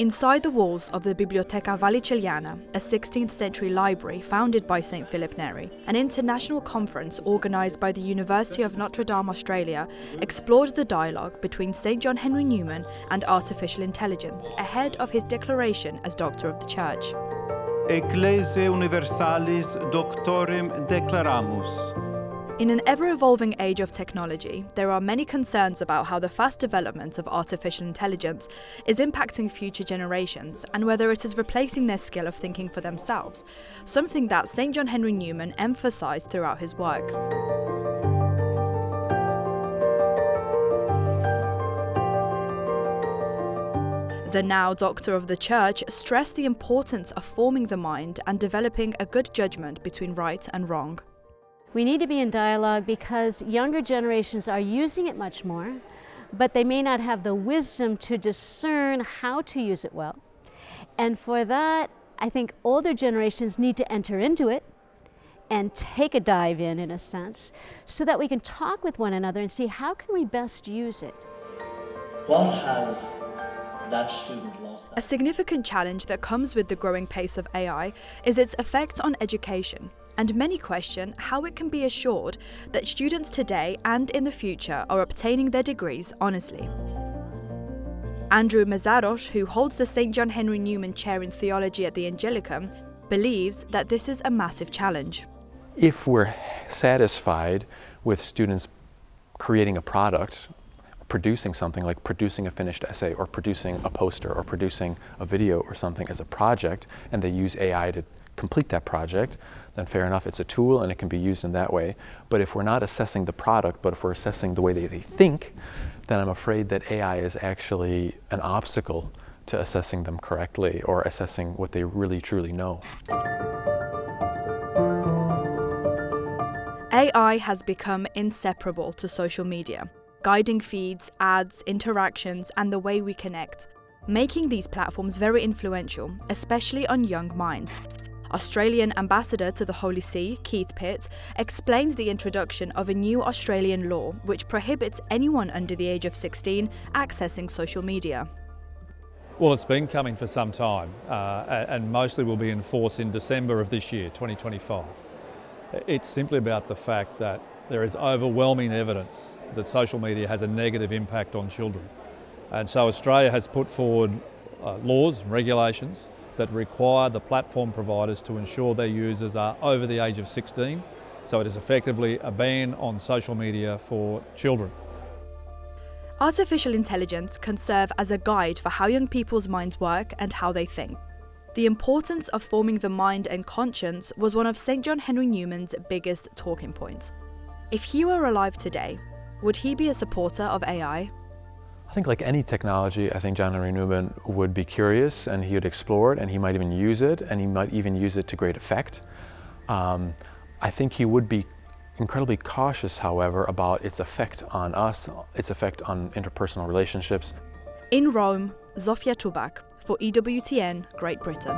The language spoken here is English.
Inside the walls of the Biblioteca Vallicelliana, a 16th century library founded by St Philip Neri, an international conference organised by the University of Notre, Australia, explored the dialogue between St John Henry Newman and artificial intelligence ahead of his declaration as Doctor of the Church. Ecclesiae Universalis Doctorem Declaramus. In an ever-evolving age of technology, there are many concerns about how the fast development of artificial intelligence is impacting future generations and whether it is replacing their skill of thinking for themselves, something that St John Henry Newman emphasised throughout his work. The now Doctor of the Church stressed the importance of forming the mind and developing a good judgment between right and wrong. We need to be in dialogue because younger generations are using it much more, but they may not have the wisdom to discern how to use it well. And for that, I think older generations need to enter into it and take a dive in a sense, so that we can talk with one another and see how can we best use it. What has that student lost? A significant challenge that comes with the growing pace of AI is its effects on education. And many question how it can be assured that students today and in the future are obtaining their degrees honestly. Andrew Meszaros, who holds the St John Henry Newman Chair in Theology at the Angelicum, believes that this is a massive challenge. If we're satisfied with students creating a product, producing something like producing a finished essay or producing a poster or producing a video or something as a project, and they use AI to complete that project, then fair enough, it's a tool and it can be used in that way. But if we're not assessing the product, but if we're assessing the way they think, then I'm afraid that AI is actually an obstacle to assessing them correctly or assessing what they really truly know. AI has become inseparable to social media, guiding feeds, ads, interactions, and the way we connect, making these platforms very influential, especially on young minds. Australian Ambassador to the Holy See, Keith Pitt, explains the introduction of a new Australian law which prohibits anyone under the age of 16 accessing social media. Well, it's been coming for some time and mostly will be in force in December of this year, 2025. It's simply about the fact that there is overwhelming evidence that social media has a negative impact on children. And so Australia has put forward laws and regulations that require the platform providers to ensure their users are over the age of 16. So it is effectively a ban on social media for children. Artificial intelligence can serve as a guide for how young people's minds work and how they think. The importance of forming the mind and conscience was one of St John Henry Newman's biggest talking points. If he were alive today, would he be a supporter of AI? I think like any technology, I think John Henry Newman would be curious and he would explore it and he might even use it and he might even use it to great effect. I think he would be incredibly cautious, however, about its effect on us, its effect on interpersonal relationships. In Rome, Zofia Czubak for EWTN, Great Britain.